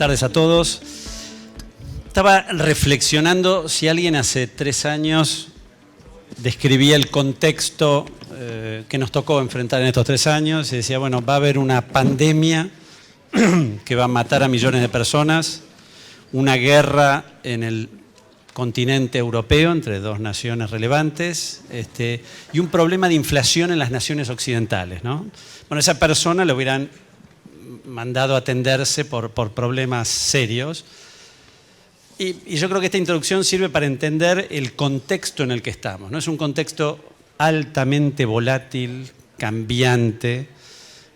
tardes a todos. Estaba reflexionando si alguien hace 3 años describía el contexto que nos tocó enfrentar en estos 3 años y decía, bueno, va a haber una pandemia que va a matar a millones de personas, una guerra en el continente europeo entre 2 naciones relevantes y un problema de inflación en las naciones occidentales, ¿no? Bueno, esa persona lo hubieran mandado a atenderse por problemas serios. Y yo creo que esta introducción sirve para entender el contexto en el que estamos, ¿no? Es un contexto altamente volátil, cambiante.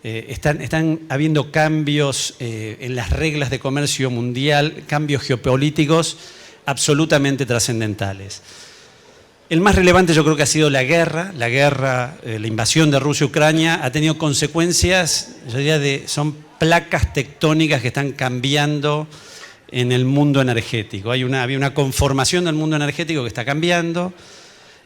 Están habiendo cambios en las reglas de comercio mundial, cambios geopolíticos absolutamente trascendentales. El más relevante yo creo que ha sido la invasión de Rusia a Ucrania ha tenido consecuencias, yo diría, son placas tectónicas que están cambiando en el mundo energético. Había una conformación del mundo energético que está cambiando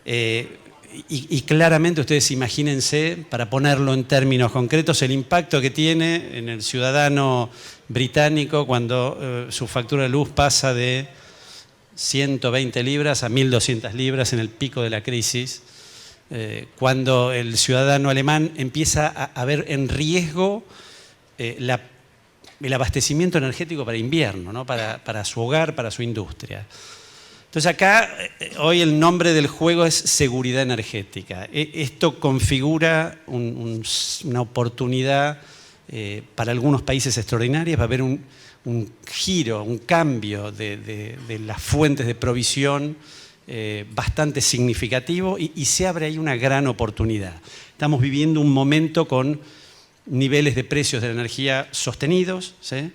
y claramente ustedes imagínense, para ponerlo en términos concretos, el impacto que tiene en el ciudadano británico cuando su factura de luz pasa de 120 libras a 1.200 libras en el pico de la crisis, cuando el ciudadano alemán empieza a ver en riesgo el abastecimiento energético para invierno, ¿no? para su hogar, para su industria. Entonces acá, hoy el nombre del juego es seguridad energética. Esto configura una oportunidad para algunos países extraordinarias. Va a haber un giro, un cambio de las fuentes de provisión bastante significativo y se abre ahí una gran oportunidad. Estamos viviendo un momento con niveles de precios de la energía sostenidos, ¿sí?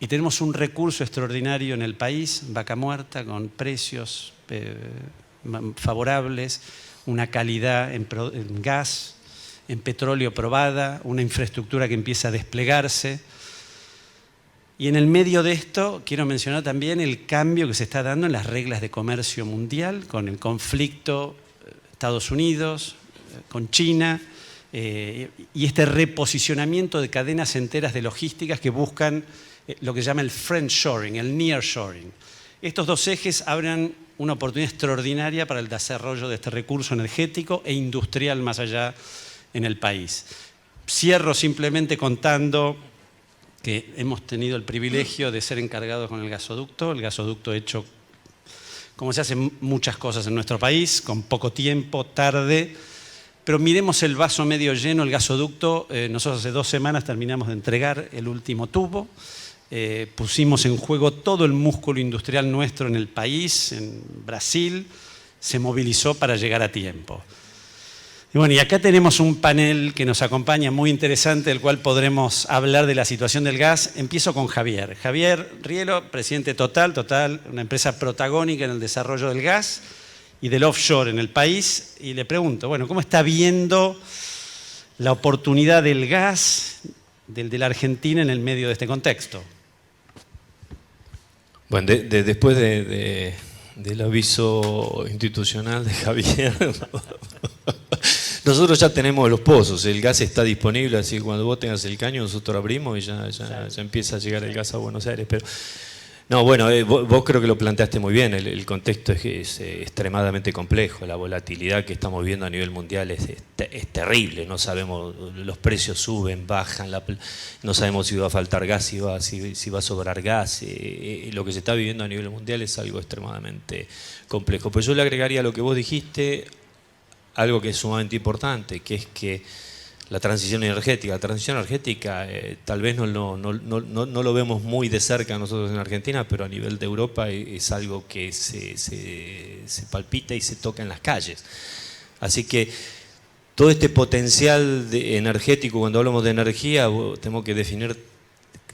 Y tenemos un recurso extraordinario en el país, vaca muerta, con precios favorables, una calidad en gas, en petróleo probada, una infraestructura que empieza a desplegarse. Y en el medio de esto quiero mencionar también el cambio que se está dando en las reglas de comercio mundial, con el conflicto Estados Unidos, con China, y este reposicionamiento de cadenas enteras de logísticas que buscan lo que se llama el friendshoring, el nearshoring. Estos 2 ejes abren una oportunidad extraordinaria para el desarrollo de este recurso energético e industrial más allá en el país. Cierro simplemente contando que hemos tenido el privilegio de ser encargados con el gasoducto hecho como se hacen muchas cosas en nuestro país, con poco tiempo, tarde. Pero miremos el vaso medio lleno, el gasoducto. Nosotros hace 2 semanas terminamos de entregar el último tubo. Pusimos en juego todo el músculo industrial nuestro en el país, en Brasil. Se movilizó para llegar a tiempo. Y bueno, y acá tenemos un panel que nos acompaña muy interesante, del cual podremos hablar de la situación del gas. Empiezo con Javier. Javier Rielo, presidente Total, una empresa protagónica en el desarrollo del gas y del offshore en el país, y le pregunto, bueno, ¿cómo está viendo la oportunidad del gas de la Argentina en el medio de este contexto? Bueno, después del aviso institucional de Javier, nosotros ya tenemos los pozos, el gas está disponible, así que cuando vos tengas el caño nosotros abrimos y ya empieza a llegar el gas a Buenos Aires. Pero no, bueno, vos creo que lo planteaste muy bien, el contexto es extremadamente complejo, la volatilidad que estamos viendo a nivel mundial es terrible, no sabemos, los precios suben, bajan, no sabemos si va a faltar gas, si va a sobrar gas, lo que se está viviendo a nivel mundial es algo extremadamente complejo. Pues yo le agregaría a lo que vos dijiste algo que es sumamente importante, que es que la transición energética tal vez no lo vemos muy de cerca nosotros en Argentina, pero a nivel de Europa es algo que se palpita y se toca en las calles. Así que todo este potencial energético, cuando hablamos de energía, tenemos que definir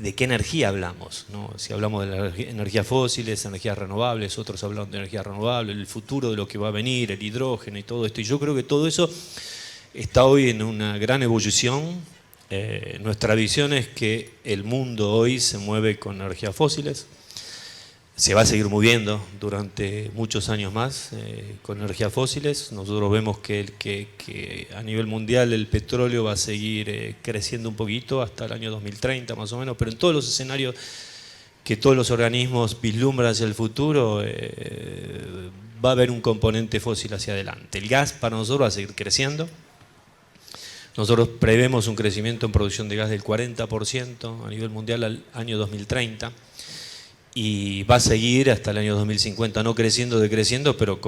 de qué energía hablamos, ¿no? Si hablamos de las energías fósiles, energías renovables, otros hablan de energías renovables, el futuro de lo que va a venir, el hidrógeno y todo esto. Y yo creo que todo eso está hoy en una gran ebullición. Nuestra visión es que el mundo hoy se mueve con energías fósiles, se va a seguir moviendo durante muchos años más con energías fósiles. Nosotros vemos que a nivel mundial el petróleo va a seguir creciendo un poquito hasta el año 2030 más o menos, pero en todos los escenarios que todos los organismos vislumbran hacia el futuro, va a haber un componente fósil hacia adelante. El gas para nosotros va a seguir creciendo. Nosotros prevemos un crecimiento en producción de gas del 40% a nivel mundial al año 2030 y va a seguir hasta el año 2050, no creciendo, decreciendo, pero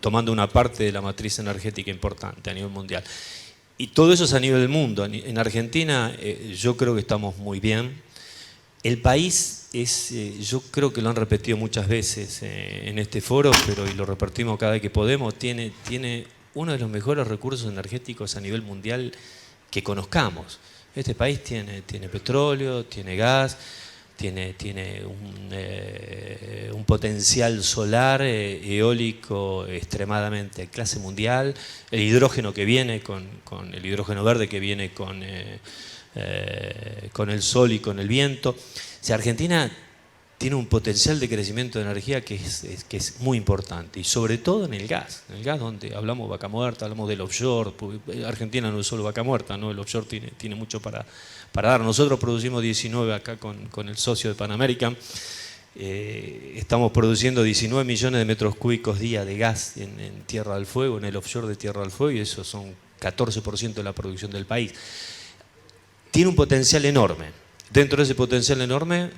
tomando una parte de la matriz energética importante a nivel mundial. Y todo eso es a nivel del mundo. En Argentina yo creo que estamos muy bien. El país es, yo creo que lo han repetido muchas veces en este foro, pero y lo repartimos cada vez que podemos, tiene uno de los mejores recursos energéticos a nivel mundial que conozcamos. Este país tiene petróleo, tiene gas, tiene un potencial solar, eólico extremadamente de clase mundial, el hidrógeno que viene con el hidrógeno verde que viene con el sol y con el viento. O sea, Argentina tiene un potencial de crecimiento de energía que es muy importante, y sobre todo en el gas. En el gas, donde hablamos Vaca Muerta, hablamos del offshore. Argentina no es solo Vaca Muerta, ¿no? El offshore tiene mucho para dar. Nosotros producimos 19 acá con el socio de Pan American. Estamos produciendo 19 millones de metros cúbicos día de gas en Tierra del Fuego, en el offshore de Tierra del Fuego, y eso son 14% de la producción del país. Tiene un potencial enorme. Dentro de ese potencial enorme,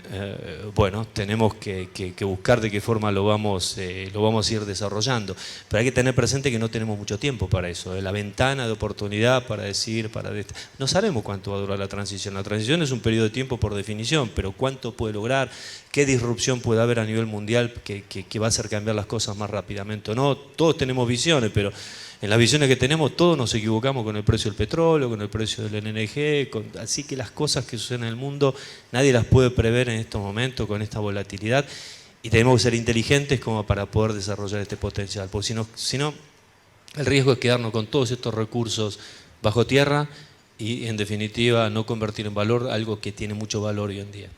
bueno, tenemos que buscar de qué forma lo vamos a ir desarrollando. Pero hay que tener presente que no tenemos mucho tiempo para eso. La ventana de oportunidad para decir, no sabemos cuánto va a durar la transición. La transición es un periodo de tiempo por definición, pero cuánto puede lograr, qué disrupción puede haber a nivel mundial que va a hacer cambiar las cosas más rápidamente o no. Todos tenemos visiones, pero en las visiones que tenemos todos nos equivocamos con el precio del petróleo, con el precio del NNG, así que las cosas que suceden en el mundo nadie las puede prever en estos momentos con esta volatilidad, y tenemos que ser inteligentes como para poder desarrollar este potencial, porque si no el riesgo es quedarnos con todos estos recursos bajo tierra y en definitiva no convertir en valor algo que tiene mucho valor hoy en día.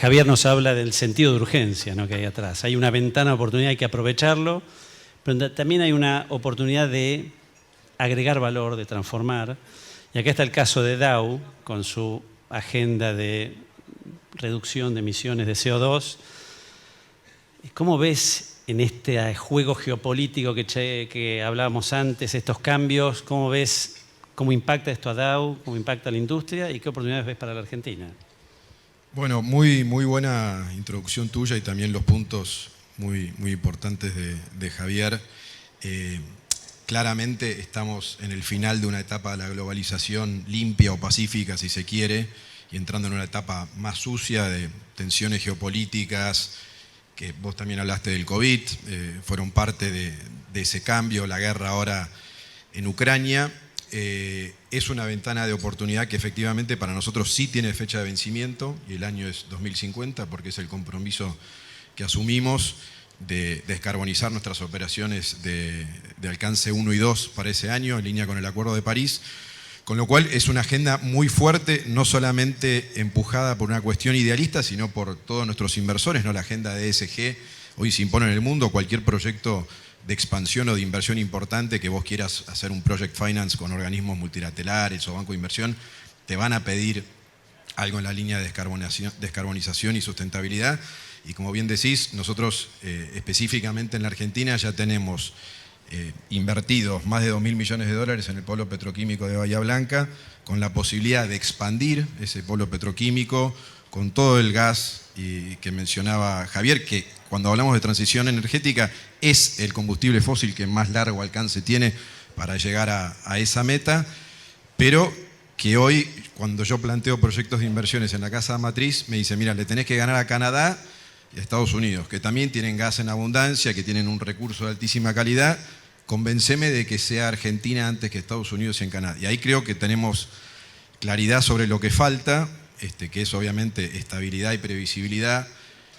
Javier nos habla del sentido de urgencia, ¿no?, que hay atrás. Hay una ventana de oportunidad, hay que aprovecharlo, pero también hay una oportunidad de agregar valor, de transformar. Y acá está el caso de Dow, con su agenda de reducción de emisiones de CO2. ¿Cómo ves en este juego geopolítico que hablábamos antes, estos cambios? ¿Cómo ves cómo impacta esto a Dow, cómo impacta a la industria y qué oportunidades ves para la Argentina? Bueno, muy buena introducción tuya y también los puntos muy importantes de Javier. Claramente estamos en el final de una etapa de la globalización limpia o pacífica, si se quiere, y entrando en una etapa más sucia de tensiones geopolíticas, que vos también hablaste del COVID, fueron parte de ese cambio, la guerra ahora en Ucrania. Es una ventana de oportunidad que efectivamente para nosotros sí tiene fecha de vencimiento, y el año es 2050, porque es el compromiso que asumimos de descarbonizar nuestras operaciones de alcance 1 y 2 para ese año, en línea con el Acuerdo de París, con lo cual es una agenda muy fuerte, no solamente empujada por una cuestión idealista, sino por todos nuestros inversores, ¿no? La agenda de ESG hoy se impone en el mundo. Cualquier proyecto de expansión o de inversión importante que vos quieras hacer un project finance con organismos multilaterales o banco de inversión, te van a pedir algo en la línea de descarbonización y sustentabilidad. Y como bien decís, nosotros específicamente en la Argentina ya tenemos invertidos más de 2.000 millones de dólares en el polo petroquímico de Bahía Blanca, con la posibilidad de expandir ese polo petroquímico con todo el gas que mencionaba Javier, que cuando hablamos de transición energética es el combustible fósil que más largo alcance tiene para llegar a esa meta, pero que hoy, cuando yo planteo proyectos de inversiones en la casa matriz, me dice, mira, le tenés que ganar a Canadá y a Estados Unidos, que también tienen gas en abundancia, que tienen un recurso de altísima calidad, convenceme de que sea Argentina antes que Estados Unidos y en Canadá. Y ahí creo que tenemos claridad sobre lo que falta, que es obviamente estabilidad y previsibilidad,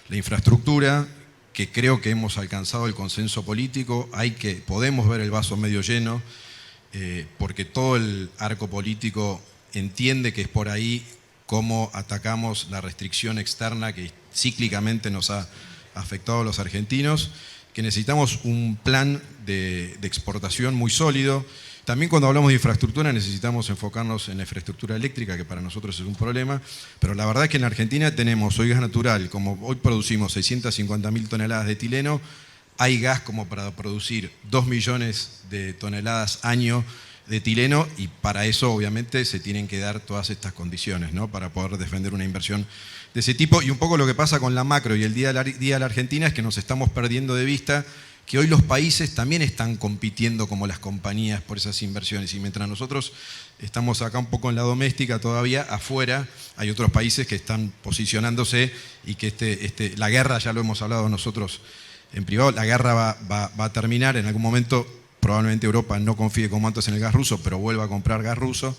la infraestructura, que creo que hemos alcanzado el consenso político, podemos ver el vaso medio lleno, porque todo el arco político entiende que es por ahí cómo atacamos la restricción externa que cíclicamente nos ha afectado a los argentinos, que necesitamos un plan de exportación muy sólido. también cuando hablamos de infraestructura necesitamos enfocarnos en la infraestructura eléctrica, que para nosotros es un problema, pero la verdad es que en Argentina tenemos hoy gas natural, como hoy producimos 650.000 toneladas de etileno, hay gas como para producir 2 millones de toneladas año de etileno, y para eso obviamente se tienen que dar todas estas condiciones, ¿no? Para poder defender una inversión de ese tipo. Y un poco lo que pasa con la macro y el Día de la Argentina es que nos estamos perdiendo de vista que hoy los países también están compitiendo como las compañías por esas inversiones, y mientras nosotros estamos acá un poco en la doméstica todavía, afuera hay otros países que están posicionándose, y que la guerra, ya lo hemos hablado nosotros en privado, la guerra va a terminar en algún momento. Probablemente Europa no confíe como antes en el gas ruso, pero vuelva a comprar gas ruso.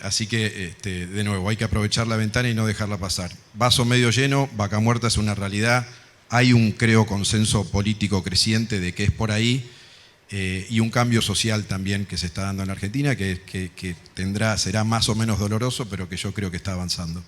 Así que, de nuevo, hay que aprovechar la ventana y no dejarla pasar. Vaso medio lleno, Vaca Muerta es una realidad. Hay un, creo, consenso político creciente de que es por ahí, y un cambio social también que se está dando en Argentina, que será más o menos doloroso, pero que yo creo que está avanzando.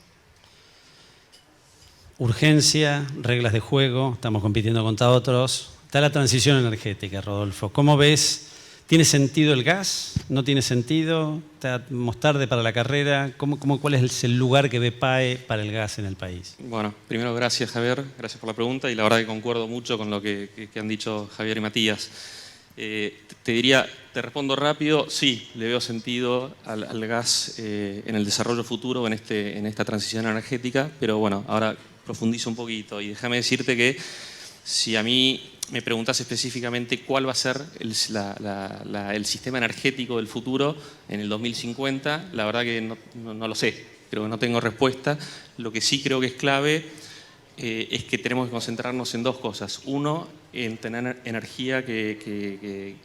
Urgencia, reglas de juego, estamos compitiendo contra otros. Está la transición energética, Rodolfo. ¿Cómo ves? ¿Tiene sentido el gas? ¿No tiene sentido? ¿Estamos tarde para la carrera? ¿Cuál es el lugar que ve PAE para el gas en el país? Bueno, primero gracias, Javier, gracias por la pregunta, y la verdad que concuerdo mucho con lo que han dicho Javier y Matías. Te respondo rápido, sí, le veo sentido al gas en el desarrollo futuro, en esta transición energética, pero bueno, ahora profundizo un poquito y déjame decirte que si a mí me preguntas específicamente cuál va a ser el sistema energético del futuro en el 2050, la verdad que no lo sé, creo que no tengo respuesta. Lo que sí creo que es clave es que tenemos que concentrarnos en dos cosas. Uno, en tener energía que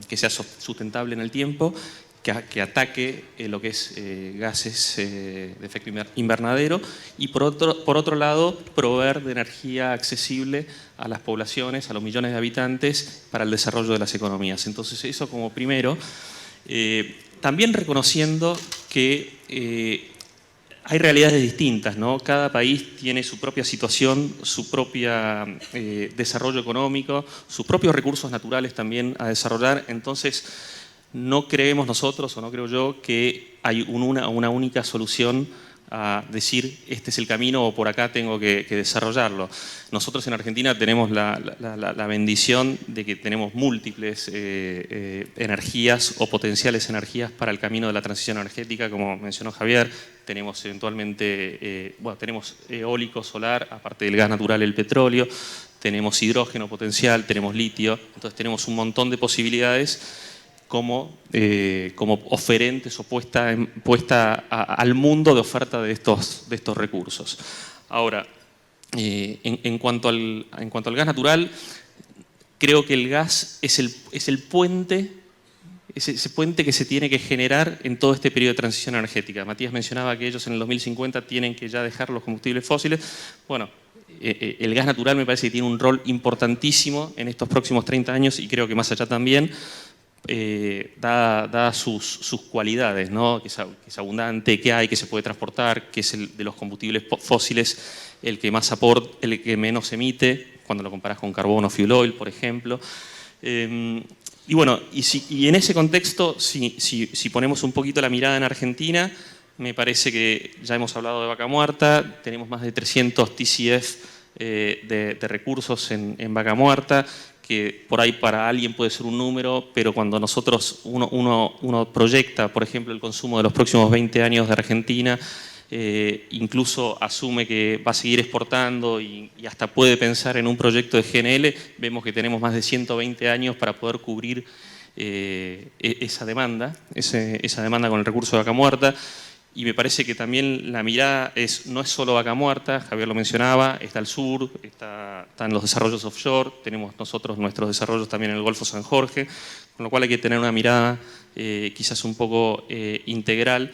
sea sustentable en el tiempo, que ataque lo que es gases de efecto invernadero, y por otro lado, proveer de energía accesible a las poblaciones, a los millones de habitantes, para el desarrollo de las economías. Entonces, eso como primero. También reconociendo que hay realidades distintas, ¿no? Cada país tiene su propia situación, su propio desarrollo económico, sus propios recursos naturales también a desarrollar. Entonces, no creemos nosotros, o no creo yo, que hay una única solución a decir este es el camino o por acá tengo que desarrollarlo. Nosotros en Argentina tenemos la bendición de que tenemos múltiples energías o potenciales energías para el camino de la transición energética, como mencionó Javier. Tenemos eventualmente, tenemos eólico, solar, aparte del gas natural, el petróleo, tenemos hidrógeno potencial, tenemos litio, entonces tenemos un montón de posibilidades como oferentes o puesta al mundo de oferta de estos recursos. Ahora, en cuanto al gas natural, creo que el gas es el puente, ese puente que se tiene que generar en todo este periodo de transición energética. Matías mencionaba que ellos en el 2050 tienen que ya dejar los combustibles fósiles. Bueno, el gas natural me parece que tiene un rol importantísimo en estos próximos 30 años, y creo que más allá también, da sus cualidades, ¿no? Que es abundante, que hay, que se puede transportar, que es el de los combustibles fósiles el que más aporta, el que menos emite, cuando lo comparas con carbón o fuel oil, por ejemplo. Y bueno, y en ese contexto, si ponemos un poquito la mirada en Argentina, me parece que ya hemos hablado de Vaca Muerta, tenemos más de 300 TCF de recursos en Vaca Muerta, que por ahí para alguien puede ser un número, pero cuando uno proyecta, por ejemplo, el consumo de los próximos 20 años de Argentina, incluso asume que va a seguir exportando y hasta puede pensar en un proyecto de GNL, vemos que tenemos más de 120 años para poder cubrir esa demanda con el recurso de Vaca Muerta. Y me parece que también la mirada no es solo Vaca Muerta, Javier lo mencionaba, está el sur, están los desarrollos offshore, tenemos nosotros nuestros desarrollos también en el Golfo San Jorge, con lo cual hay que tener una mirada quizás un poco integral,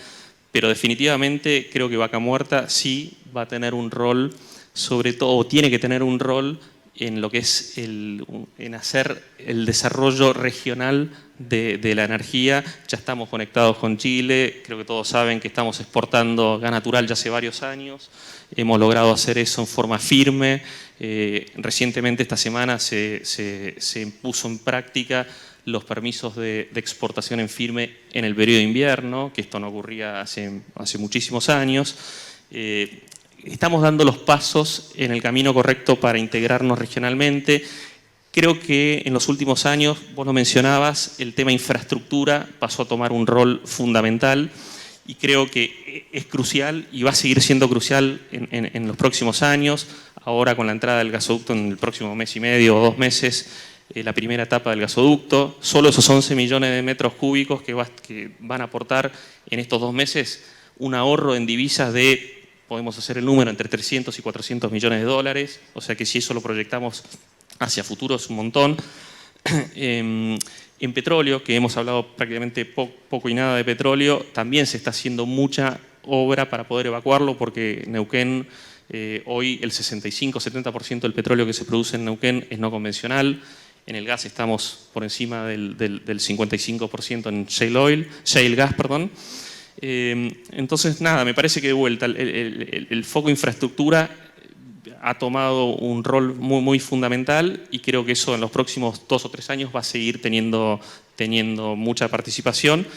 pero definitivamente creo que Vaca Muerta sí va a tener un rol, sobre todo, o tiene que tener un rol en lo que es en hacer el desarrollo regional de la energía. Ya estamos conectados con Chile, creo que todos saben que estamos exportando gas natural ya hace varios años, hemos logrado hacer eso en forma firme. Recientemente esta semana se puso en práctica los permisos de exportación en firme en el periodo de invierno, que esto no ocurría hace muchísimos años. Estamos dando los pasos en el camino correcto para integrarnos regionalmente. Creo que en los últimos años, vos lo mencionabas, el tema infraestructura pasó a tomar un rol fundamental y creo que es crucial y va a seguir siendo crucial en los próximos años. Ahora con la entrada del gasoducto en el próximo mes y medio o 2 meses, la primera etapa del gasoducto, solo esos 11 millones de metros cúbicos que van a aportar en estos 2 meses un ahorro en divisas de, podemos hacer el número, entre 300 y 400 millones de dólares, o sea que si eso lo proyectamos hacia futuro es un montón. En petróleo, que hemos hablado prácticamente poco y nada de petróleo, también se está haciendo mucha obra para poder evacuarlo, porque Neuquén, hoy el 65-70% del petróleo que se produce en Neuquén es no convencional. En el gas estamos por encima del 55% en shale gas, perdón. Entonces, nada, me parece que de vuelta el foco infraestructura ha tomado un rol muy fundamental y creo que eso en los próximos 2 o 3 años va a seguir teniendo mucha participación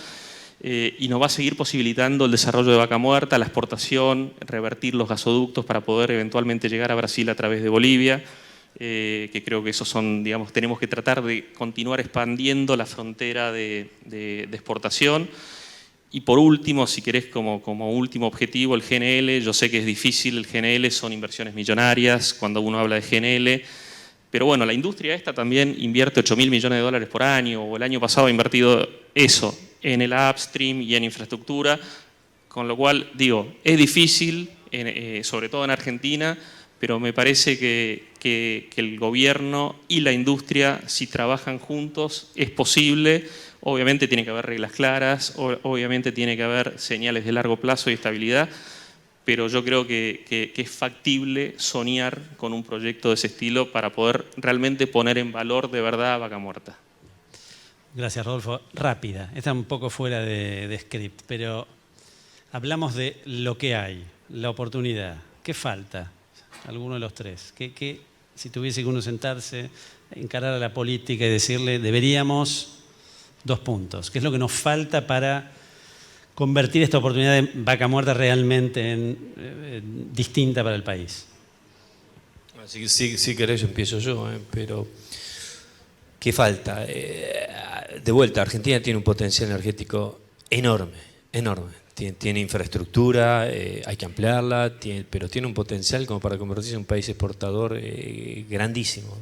y nos va a seguir posibilitando el desarrollo de Vaca Muerta, la exportación, revertir los gasoductos para poder eventualmente llegar a Brasil a través de Bolivia, que creo que esos son, digamos, tenemos que tratar de continuar expandiendo la frontera de exportación. Y por último, si querés, como último objetivo, el GNL. Yo sé que es difícil, el GNL son inversiones millonarias cuando uno habla de GNL, pero bueno, la industria esta también invierte 8.000 millones de dólares por año, o el año pasado ha invertido eso en el upstream y en infraestructura, con lo cual, digo, es difícil, sobre todo en Argentina, pero me parece que el gobierno y la industria, si trabajan juntos, es posible. Obviamente tiene que haber reglas claras, obviamente tiene que haber señales de largo plazo y estabilidad, pero yo creo que es factible soñar con un proyecto de ese estilo para poder realmente poner en valor de verdad Vaca Muerta. Gracias, Rodolfo. Rápida, está un poco fuera de script, pero hablamos de lo que hay, la oportunidad. ¿Qué falta? Alguno de los tres. ¿Qué, si tuviese que uno sentarse, encarar a la política y decirle, deberíamos... 2 puntos. ¿Qué es lo que nos falta para convertir esta oportunidad de Vaca Muerta realmente en distinta para el país? Así que si querés empiezo yo, pero ¿qué falta? De vuelta, Argentina tiene un potencial energético enorme. Tiene infraestructura, hay que ampliarla, pero tiene un potencial como para convertirse en un país exportador grandísimo.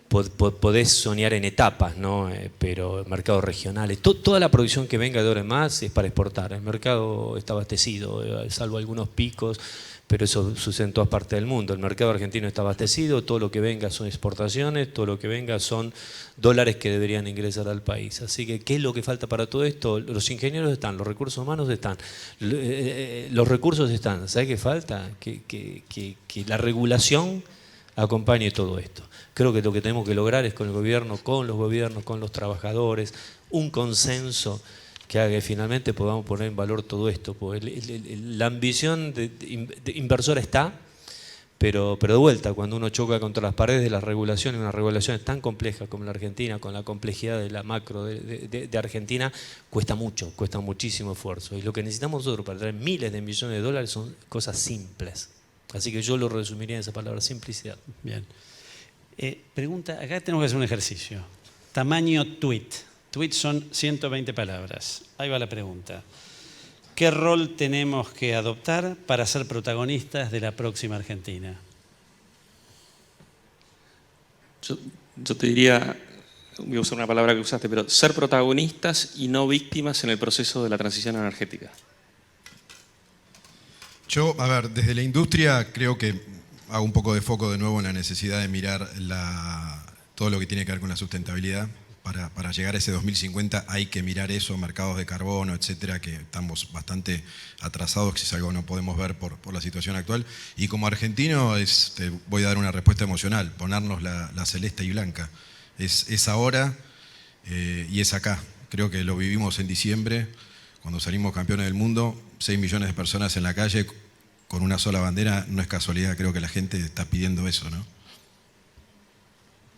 Podés soñar en etapas, ¿no? Pero mercados regionales, toda la producción que venga de ahora en más es para exportar. El mercado está abastecido, salvo algunos picos, pero eso sucede en todas partes del mundo. El mercado argentino está abastecido, todo lo que venga son exportaciones, todo lo que venga son dólares que deberían ingresar al país. Así que, ¿qué es lo que falta para todo esto? Los ingenieros están, los recursos humanos están, los recursos están. ¿Sabe qué falta? Que la regulación acompañe todo esto. Creo que lo que tenemos que lograr es con el gobierno, con los gobiernos, con los trabajadores, un consenso que haga que finalmente podamos poner en valor todo esto. Porque la ambición de inversora está, pero de vuelta, cuando uno choca contra las paredes de las regulaciones, una regulación tan compleja como la Argentina, con la complejidad de la macro de Argentina, cuesta muchísimo esfuerzo. Y lo que necesitamos nosotros para traer miles de millones de dólares son cosas simples. Así que yo lo resumiría en esa palabra, simplicidad. Bien. Pregunta, acá tenemos que hacer un ejercicio. Tamaño tweet. Tweet son 120 palabras. Ahí va la pregunta. ¿Qué rol tenemos que adoptar para ser protagonistas de la próxima Argentina? Yo te diría, voy a usar una palabra que usaste, pero ser protagonistas y no víctimas en el proceso de la transición energética. Yo, a ver, desde la industria creo que hago un poco de foco de nuevo en la necesidad de mirar todo lo que tiene que ver con la sustentabilidad. Para llegar a ese 2050 hay que mirar eso, mercados de carbono, etcétera, que estamos bastante atrasados, que es algo que no podemos ver por la situación actual. Y como argentino, te voy a dar una respuesta emocional, ponernos la celeste y blanca. Es ahora y es acá. Creo que lo vivimos en diciembre, cuando salimos campeones del mundo, 6 millones de personas en la calle con una sola bandera. No es casualidad, creo que la gente está pidiendo eso, ¿no?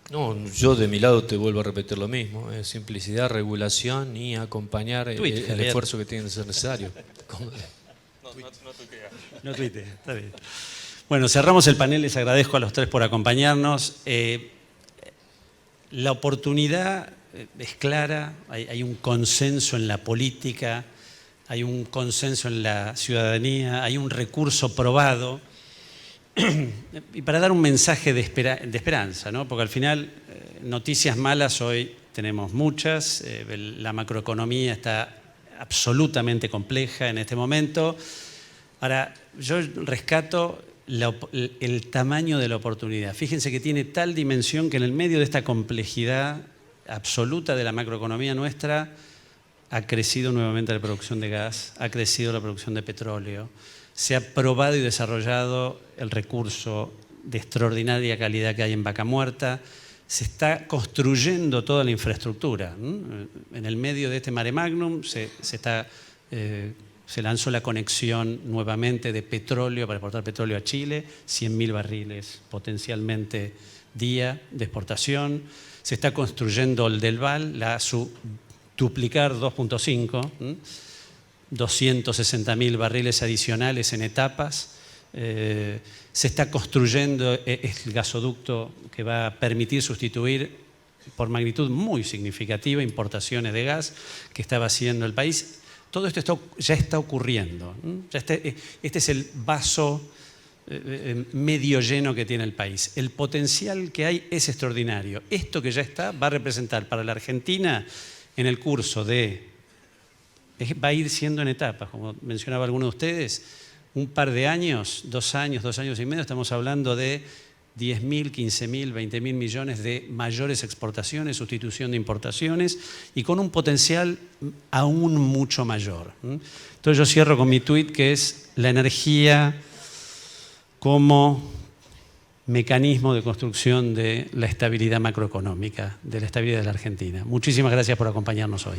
No, yo de mi lado te vuelvo a repetir lo mismo, simplicidad, regulación y acompañar el esfuerzo que tiene que ser necesario. No tuite, está bien. Bueno, cerramos el panel, les agradezco a los tres por acompañarnos. La oportunidad es clara, hay un consenso en la política, hay un consenso en la ciudadanía, hay un recurso probado. Y para dar un mensaje de esperanza, ¿no? Porque al final noticias malas hoy tenemos muchas, la macroeconomía está absolutamente compleja en este momento. Ahora, yo rescato el tamaño de la oportunidad. Fíjense que tiene tal dimensión que en el medio de esta complejidad absoluta de la macroeconomía nuestra ha crecido nuevamente la producción de gas, ha crecido la producción de petróleo, se ha probado y desarrollado el recurso de extraordinaria calidad que hay en Vaca Muerta, se está construyendo toda la infraestructura. En el medio de este mare magnum se lanzó la conexión nuevamente de petróleo para exportar petróleo a Chile, 100.000 barriles potencialmente día de exportación. Se está construyendo el del Val, duplicar 2.5, 260.000 barriles adicionales en etapas. Se está construyendo el gasoducto que va a permitir sustituir por magnitud muy significativa importaciones de gas que estaba haciendo el país. Todo esto ya está ocurriendo. Este es el vaso medio lleno que tiene el país. El potencial que hay es extraordinario. Esto que ya está va a representar para la Argentina en el curso va a ir siendo en etapas, como mencionaba alguno de ustedes, un par de años, 2 años y medio, estamos hablando de 10.000, 15.000, 20.000 millones de mayores exportaciones, sustitución de importaciones y con un potencial aún mucho mayor. Entonces yo cierro con mi tuit que es la energía como mecanismo de construcción de la estabilidad macroeconómica, de la estabilidad de la Argentina. Muchísimas gracias por acompañarnos hoy.